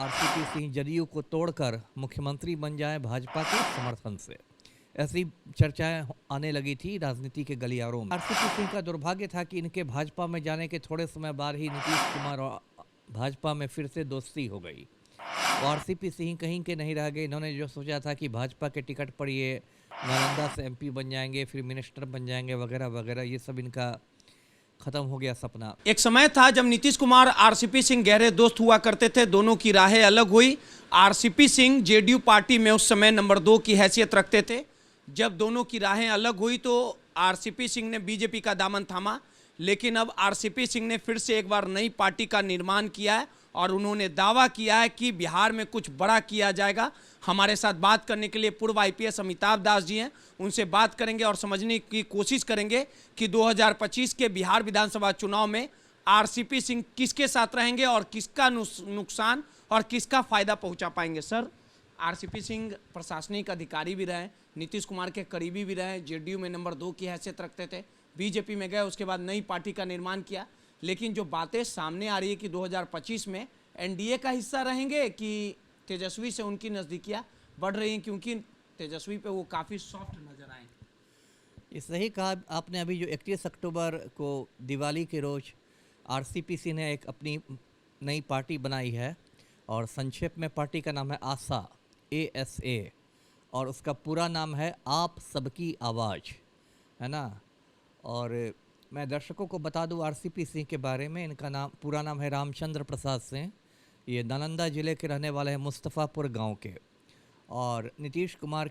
RCP Singh JDU को तोड़कर मुख्यमंत्री बन जाए भाजपा के समर्थन से, ऐसी चर्चाएं आने लगी थी राजनीति के गलियारों में। आरसीपी सिंह का दुर्भाग्य था कि इनके भाजपा में जाने के थोड़े समय बाद ही नीतीश कुमार और भाजपा में फिर से दोस्ती हो गई। तो आरसीपी सिंह कहीं के नहीं रह गए। इन्होंने जो सोचा था कि भाजपा के टिकट पर ये नालंदा से एमपी बन जाएंगे, फिर मिनिस्टर बन जाएंगे वगैरह वगैरह, ये सब इनका खत्म हो गया सपना। एक समय था जब नीतीश कुमार आरसीपी सिंह गहरे दोस्त हुआ करते थे, दोनों की राहें अलग हुई। आरसीपी सिंह जेडीयू पार्टी में उस समय नंबर 2 की हैसियत रखते थे। जब दोनों की राहें अलग हुई तो आरसीपी सिंह ने बीजेपी का दामन थामा, लेकिन अब आरसीपी सिंह ने फिर से एक बार नई पार्टी का निर्माण किया है और उन्होंने दावा किया है कि बिहार में कुछ बड़ा किया जाएगा। हमारे साथ बात करने के लिए पूर्व आईपीएस अमिताभ दास जी हैं, उनसे बात करेंगे और समझने की कोशिश करेंगे कि 2025 के बिहार विधानसभा चुनाव में आरसीपी सिंह किसके साथ रहेंगे और किसका नुकसान और किसका फायदा पहुंचा पाएंगे। सर, आरसीपी सिंह प्रशासनिक अधिकारी भी रहे, नीतीश कुमार के करीबी भी रहे, जेडीयू में नंबर 2 की हैसियत रखते थे, बीजेपी में गए, उसके बाद नई पार्टी का निर्माण किया। लेकिन जो बातें सामने आ रही है कि 2025 में एनडीए का हिस्सा रहेंगे कि तेजस्वी से उनकी नज़दीकियां बढ़ रही हैं, क्योंकि तेजस्वी पे वो काफ़ी सॉफ्ट नजर आए। ये सही कहा आपने। अभी जो 31 अक्टूबर को दिवाली के रोज आरसीपी ने एक अपनी नई पार्टी बनाई है और संक्षेप में पार्टी का नाम है आशा, ASA, और उसका पूरा नाम है आप सबकी आवाज़, है ना। और मैं दर्शकों को बता दूं आरसीपी सिंह के बारे में, इनका पूरा नाम है रामचंद्र प्रसाद सिंह। ये नालंदा ज़िले के रहने वाले हैं, मुस्तफ़ापुर गांव के, और नीतीश कुमार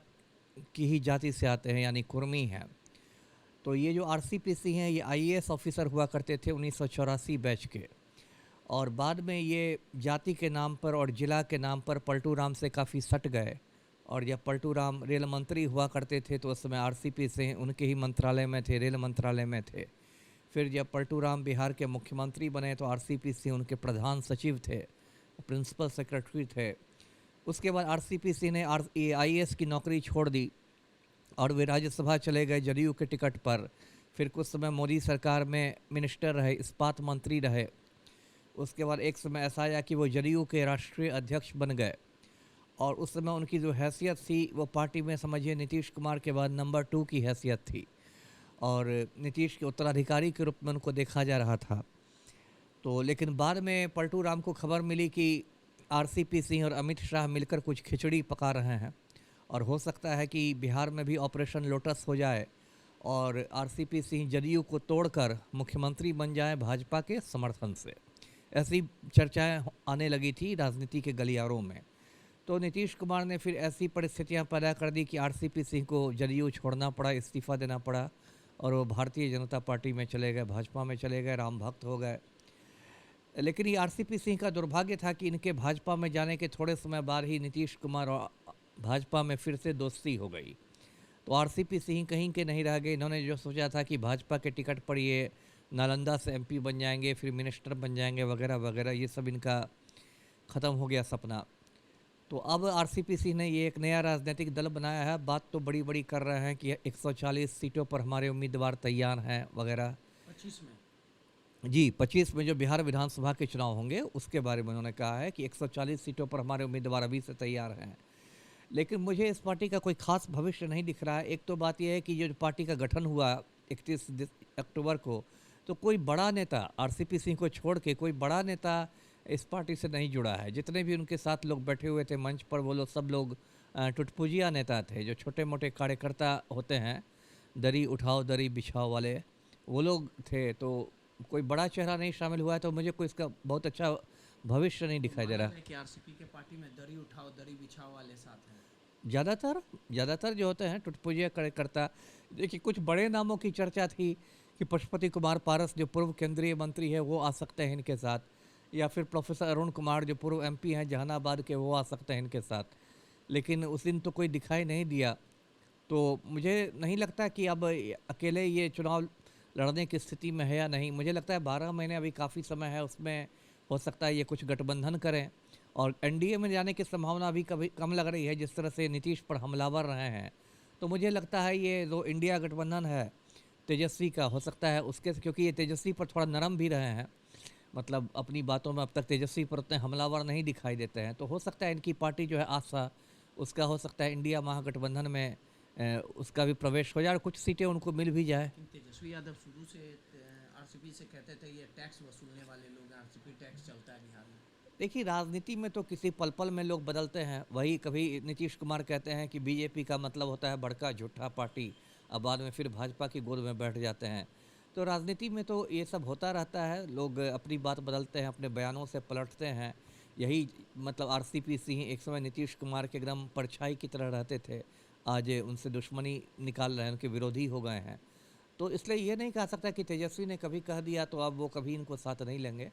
की ही जाति से आते हैं, यानी कुर्मी हैं। तो ये जो आरसीपी सिंह हैं, ये IAS ऑफिसर हुआ करते थे 1984 बैच के, और बाद में ये जाति के नाम पर और ज़िला के नाम पर पलटू राम से काफ़ी सट गए। और जब पलटू राम रेल मंत्री हुआ करते थे तो उस समय आरसीपी सिंह उनके ही मंत्रालय में थे, रेल मंत्रालय में थे। फिर जब पलटू राम बिहार के मुख्यमंत्री बने तो आरसीपी सिंह उनके प्रधान सचिव थे, प्रिंसिपल सेक्रेटरी थे। उसके बाद आरसीपी सिंह ने IAS की नौकरी छोड़ दी और वे राज्यसभा चले गए जदयू के टिकट पर। फिर कुछ समय मोदी सरकार में मिनिस्टर रहे, इस्पात मंत्री रहे। उसके बाद एक समय ऐसा आया कि वो जदयू के राष्ट्रीय अध्यक्ष बन गए, और उस समय उनकी जो हैसियत थी वो पार्टी में समझिए नीतीश कुमार के बाद नंबर 2 की हैसियत थी, और नीतीश के उत्तराधिकारी के रूप में उनको देखा जा रहा था। तो लेकिन बाद में पलटू राम को खबर मिली कि आरसीपी सिंह और अमित शाह मिलकर कुछ खिचड़ी पका रहे हैं, और हो सकता है कि बिहार में भी ऑपरेशन लोटस हो जाए और आरसीपी सिंह जदयू को तोड़कर मुख्यमंत्री बन जाए भाजपा के समर्थन से, ऐसी चर्चाएं आने लगी थी राजनीति के गलियारों में। तो नीतीश कुमार ने फिर ऐसी परिस्थितियां पैदा कर दी कि आरसीपी सिंह को जदयू छोड़ना पड़ा, इस्तीफ़ा देना पड़ा, और वो भारतीय जनता पार्टी में चले गए, भाजपा में चले गए, राम भक्त हो गए। लेकिन ये आरसीपी सिंह का दुर्भाग्य था कि इनके भाजपा में जाने के थोड़े समय बाद ही नीतीश कुमार और भाजपा में फिर से दोस्ती हो गई। तो आरसीपी सिंह कहीं के नहीं रह गए। इन्होंने जो सोचा था कि भाजपा के टिकट पर ये नालंदा से एमपी बन जाएंगे, फिर मिनिस्टर बन जाएंगे वगैरह वगैरह, ये सब इनका ख़त्म हो गया सपना। तो अब आरसीपी सिंह ने ये एक नया राजनीतिक दल बनाया है। बात तो बड़ी बड़ी कर रहे हैं कि 140 सीटों पर हमारे उम्मीदवार तैयार हैं वगैरह। 25 में जी, 25 में जो बिहार विधानसभा के चुनाव होंगे उसके बारे में उन्होंने कहा है कि 140 सीटों पर हमारे उम्मीदवार अभी से तैयार हैं। लेकिन मुझे इस पार्टी का कोई खास भविष्य नहीं दिख रहा है। एक तो बात यह है कि जो पार्टी का गठन हुआ 31 अक्टूबर को, तो कोई बड़ा नेता आरसीपी सिंह को छोड़ के कोई बड़ा नेता इस पार्टी से नहीं जुड़ा है। जितने भी उनके साथ लोग बैठे हुए थे मंच पर, वो लोग सब लोग टुटपुजिया नेता थे, जो छोटे मोटे कार्यकर्ता होते हैं, दरी उठाओ दरी बिछाओ वाले, वो लोग थे। तो कोई बड़ा चेहरा नहीं शामिल हुआ है, तो मुझे कोई इसका बहुत अच्छा भविष्य नहीं दिखाई दे रहा है कि आरसीपी के पार्टी में दरी उठाओ दरी बिछाओ वाले साथ हैं। ज़्यादातर जो होते हैं टुटपुजिया कार्यकर्ता। देखिए, कुछ बड़े नामों की चर्चा थी कि पशुपति कुमार पारस जो पूर्व केंद्रीय मंत्री है वो आ सकते हैं इनके साथ, या फिर प्रोफेसर अरुण कुमार जो पूर्व MP हैं जहानाबाद के, वो आ सकते हैं इनके साथ। लेकिन उस दिन तो कोई दिखाई नहीं दिया। तो मुझे नहीं लगता कि अब अकेले ये चुनाव लड़ने की स्थिति में है या नहीं। मुझे लगता है 12 महीने अभी काफ़ी समय है, उसमें हो सकता है ये कुछ गठबंधन करें, और एनडीए में जाने की संभावना अभी कभी कम लग रही है जिस तरह से नीतीश पर हमलावर रहे हैं। तो मुझे लगता है ये जो इंडिया गठबंधन है तेजस्वी का, हो सकता है उसके, क्योंकि ये तेजस्वी पर थोड़ा नरम भी रहे हैं, मतलब अपनी बातों में अब तक तेजस्वी पर उतने हमलावर नहीं दिखाई देते हैं, तो हो सकता है इनकी पार्टी जो है आशा, उसका हो सकता है इंडिया महागठबंधन में उसका भी प्रवेश हो जाए और कुछ सीटें उनको मिल भी जाए। तेजस्वी यादव शुरू से आरसीपी से कहते थे ये टैक्स वसूलने वाले लोग, आरसीपी टैक्स चलता है बिहार में। देखिए, राजनीति में तो किसी पल पल में लोग बदलते हैं। वही कभी नीतीश कुमार कहते हैं कि बीजेपी का मतलब होता है बड़का झूठा पार्टी, अब बाद में फिर भाजपा की गोद में बैठ जाते हैं। तो राजनीति में तो ये सब होता रहता है, लोग अपनी बात बदलते हैं, अपने बयानों से पलटते हैं। यही मतलब आरसीपी सिंह एक समय नीतीश कुमार के एकदम परछाई की तरह रहते थे, आज उनसे दुश्मनी निकाल रहे हैं, उनके विरोधी हो गए हैं। तो इसलिए ये नहीं कह सकता कि तेजस्वी ने कभी कह दिया तो अब वो कभी इनको साथ नहीं लेंगे।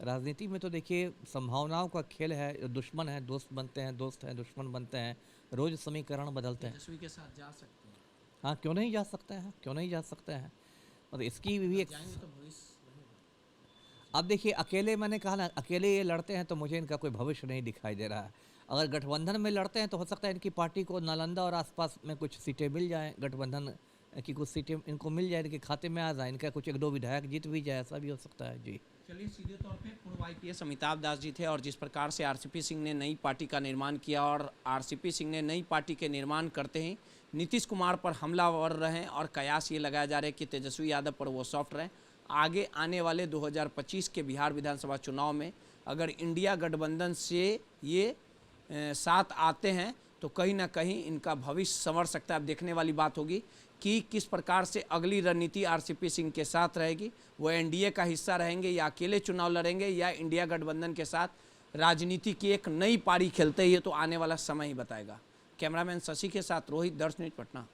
राजनीति में तो देखिए संभावनाओं का खेल है, दुश्मन है दोस्त बनते हैं, दोस्त हैं दुश्मन बनते हैं, रोज़ समीकरण बदलते हैं। तेजस्वी के साथ जा सकते हैं। हाँ, क्यों नहीं जा सकते हैं, क्यों नहीं जा सकते हैं। और इसकी भी एक जाएंगे तो भविष्य रहेगा। अब देखिए, अकेले मैंने कहा ना, अकेले ये लड़ते हैं तो मुझे इनका कोई भविष्य नहीं दिखाई दे रहा है। अगर गठबंधन में लड़ते हैं तो हो सकता है इनकी पार्टी को नालंदा और आसपास में कुछ सीटें मिल जाएं, गठबंधन की कुछ सीटें इनको मिल जाए, इनके खाते में आ जाए, इनका कुछ एक दो विधायक जीत भी जाए, ऐसा भी हो सकता है जी। चलिए, सीधे तौर पे पूर्व आईपीएस अमिताभ दास जी थे और जिस प्रकार से आरसीपी सिंह ने नई पार्टी का निर्माण किया और आरसीपी सिंह ने नई पार्टी के निर्माण करते ही नीतीश कुमार पर हमलावर रहे और कयास ये लगाया जा रहा है कि तेजस्वी यादव पर वो सॉफ्ट रहे। आगे आने वाले 2025 के बिहार विधानसभा चुनाव में अगर इंडिया गठबंधन से ये साथ आते हैं तो कहीं ना कहीं इनका भविष्य संवर सकता है। अब देखने वाली बात होगी कि किस प्रकार से अगली रणनीति आरसीपी सिंह के साथ रहेगी, वो एनडीए का हिस्सा रहेंगे या अकेले चुनाव लड़ेंगे या इंडिया गठबंधन के साथ राजनीति की एक नई पारी खेलते ही, तो आने वाला समय ही बताएगा। कैमरामैन शशि के साथ रोहित, दर्श न्यूज, पटना।